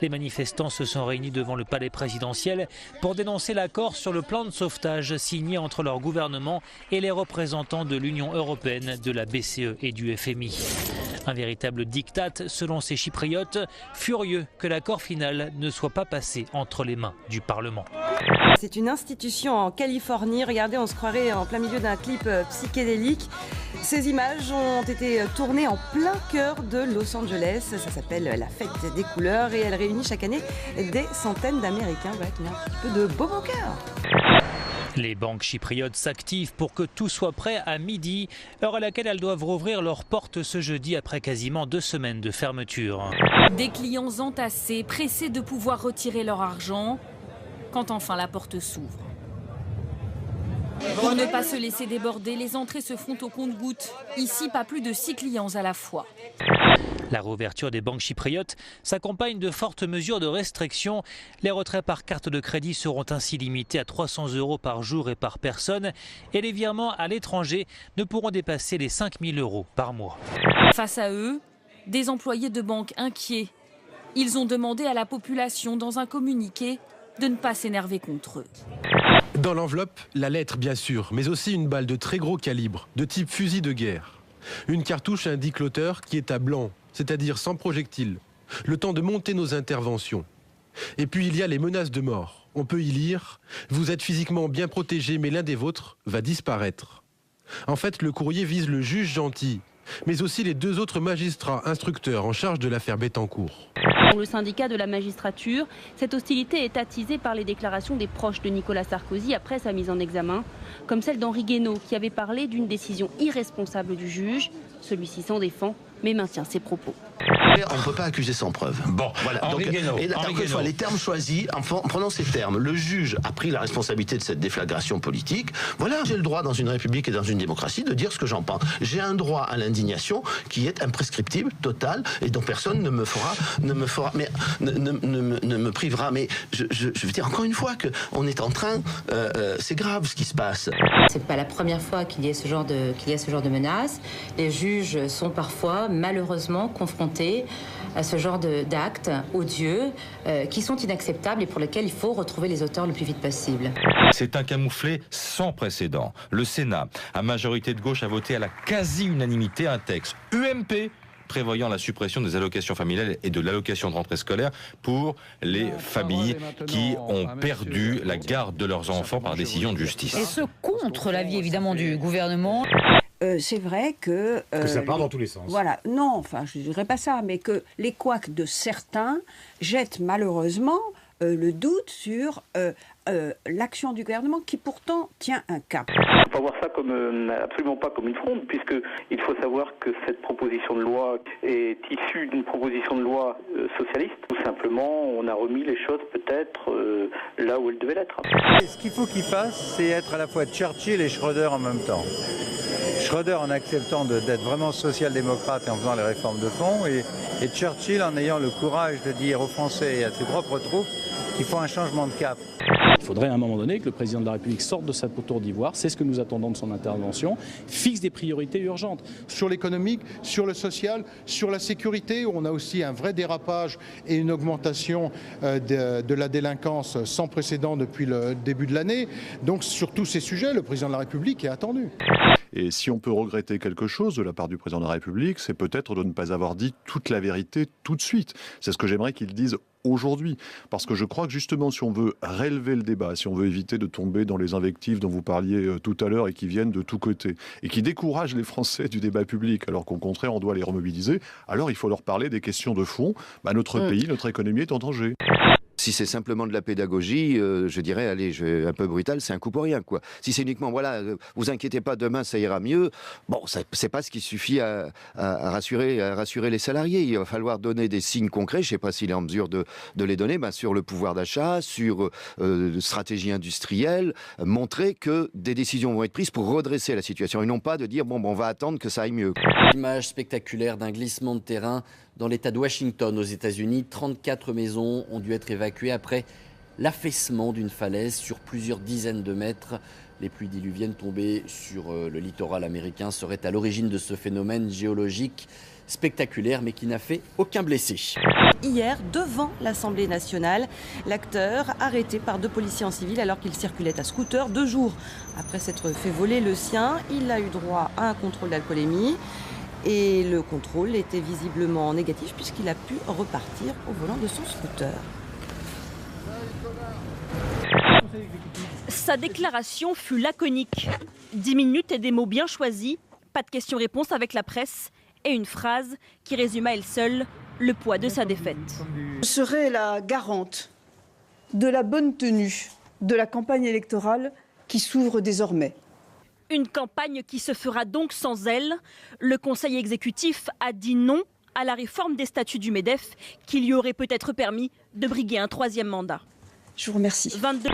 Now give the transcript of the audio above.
Les manifestants se sont réunis devant le palais présidentiel pour dénoncer l'accord sur le plan de sauvetage signé entre leur gouvernement et les représentants de l'Union européenne, de la BCE et du FMI. Un véritable diktat selon ces Chypriotes, furieux que l'accord final ne soit pas passé entre les mains du Parlement. C'est une institution en Californie. Regardez, on se croirait en plein milieu d'un clip psychédélique. Ces images ont été tournées en plein cœur de Los Angeles. Ça s'appelle la fête des couleurs et elle réunit chaque année des centaines d'Américains qui ont un petit peu de beau au cœur. Les banques chypriotes s'activent pour que tout soit prêt à midi, heure à laquelle elles doivent rouvrir leurs portes ce jeudi après quasiment 2 semaines de fermeture. Des clients entassés, pressés de pouvoir retirer leur argent, quand enfin la porte s'ouvre. Pour ne pas se laisser déborder, les entrées se font au compte-gouttes. Ici, pas plus de 6 clients à la fois. La réouverture des banques chypriotes s'accompagne de fortes mesures de restriction. Les retraits par carte de crédit seront ainsi limités à 300 € par jour et par personne et les virements à l'étranger ne pourront dépasser les 5 000 € par mois. Face à eux, des employés de banque inquiets. Ils ont demandé à la population dans un communiqué de ne pas s'énerver contre eux. Dans l'enveloppe, la lettre bien sûr, mais aussi une balle de très gros calibre, de type fusil de guerre. Une cartouche indique l'auteur qui est à blanc, c'est-à-dire sans projectile, le temps de monter nos interventions. Et puis il y a les menaces de mort. On peut y lire « Vous êtes physiquement bien protégé, mais l'un des vôtres va disparaître ». En fait, le courrier vise le juge gentil, mais aussi les 2 autres magistrats instructeurs en charge de l'affaire Bettencourt. Pour le syndicat de la magistrature, cette hostilité est attisée par les déclarations des proches de Nicolas Sarkozy après sa mise en examen, comme celle d'Henri Guénaud qui avait parlé d'une décision irresponsable du juge. Celui-ci s'en défend mais maintient ses propos. On ne peut pas accuser sans preuve. Bon, voilà. Henri Guénaud. Les termes choisis, en prenant ces termes, le juge a pris la responsabilité de cette déflagration politique. Voilà, j'ai le droit dans une république et dans une démocratie de dire ce que j'en pense. J'ai un droit à l'indignation qui est imprescriptible, total, et dont personne ne me privera. Mais je veux dire encore une fois que on est en train, c'est grave ce qui se passe. C'est pas la première fois qu'il y a ce genre de menaces. Les juges sont parfois malheureusement confrontés à ce genre d'actes odieux qui sont inacceptables et pour lesquels il faut retrouver les auteurs le plus vite possible. C'est un camouflet sans précédent. Le Sénat, à majorité de gauche, a voté à la quasi-unanimité un texte UMP prévoyant la suppression des allocations familiales et de l'allocation de rentrée scolaire pour les familles qui ont perdu la garde de leurs enfants par décision de justice. Et ce contre l'avis évidemment du gouvernement. C'est vrai que ça part dans tous les sens. Voilà, non, enfin je ne dirais pas ça, mais que les couacs de certains jettent malheureusement le doute sur l'action du gouvernement qui pourtant tient un cap. Il ne faut pas voir ça absolument pas comme une fronde, puisqu'il faut savoir que cette proposition de loi est issue d'une proposition de loi socialiste. Tout simplement, on a remis les choses peut-être là où elles devaient l'être. Ce qu'il faut qu'il fasse, c'est être à la fois Churchill et Schröder en même temps. Schröder en acceptant d'être vraiment social-démocrate et en faisant les réformes de fond, et Churchill en ayant le courage de dire aux Français et à ses propres troupes qu'il faut un changement de cap. Il faudrait à un moment donné que le président de la République sorte de sa tour d'ivoire, c'est ce que nous attendons de son intervention, fixe des priorités urgentes. Sur l'économique, sur le social, sur la sécurité, où on a aussi un vrai dérapage et une augmentation de la délinquance sans précédent depuis le début de l'année. Donc sur tous ces sujets, le président de la République est attendu. Et si on peut regretter quelque chose de la part du président de la République, c'est peut-être de ne pas avoir dit toute la vérité tout de suite. C'est ce que j'aimerais qu'il dise aujourd'hui. Parce que je crois que justement, si on veut relever le débat, si on veut éviter de tomber dans les invectives dont vous parliez tout à l'heure et qui viennent de tous côtés, et qui découragent les Français du débat public, alors qu'au contraire, on doit les remobiliser, alors il faut leur parler des questions de fond. Notre pays, notre économie est en danger. Si c'est simplement de la pédagogie, je dirais, allez, un peu brutal, c'est un coup pour rien, quoi. Si c'est uniquement, voilà, vous inquiétez pas, demain ça ira mieux, bon, c'est pas ce qui suffit à rassurer les salariés. Il va falloir donner des signes concrets, je sais pas s'il est en mesure de les donner, sur le pouvoir d'achat, sur stratégie industrielle, montrer que des décisions vont être prises pour redresser la situation, et non pas de dire, on va attendre que ça aille mieux. L'image spectaculaire d'un glissement de terrain dans l'État de Washington, aux États-Unis. 34 maisons ont dû être évacuées après l'affaissement d'une falaise sur plusieurs dizaines de mètres. Les pluies diluviennes tombées sur le littoral américain seraient à l'origine de ce phénomène géologique. spectaculaire mais qui n'a fait aucun blessé. Hier, devant l'Assemblée nationale, l'acteur arrêté par 2 policiers en civil alors qu'il circulait à scooter 2 jours après s'être fait voler le sien. Il a eu droit à un contrôle d'alcoolémie et le contrôle était visiblement négatif puisqu'il a pu repartir au volant de son scooter. Sa déclaration fut laconique. 10 minutes et des mots bien choisis, pas de questions-réponses avec la presse et une phrase qui résume à elle seule le poids de sa défaite. Je serai la garante de la bonne tenue de la campagne électorale qui s'ouvre désormais. Une campagne qui se fera donc sans elle. Le Conseil exécutif a dit non à la réforme des statuts du MEDEF qui lui aurait peut-être permis de briguer un 3e mandat. Je vous remercie. 22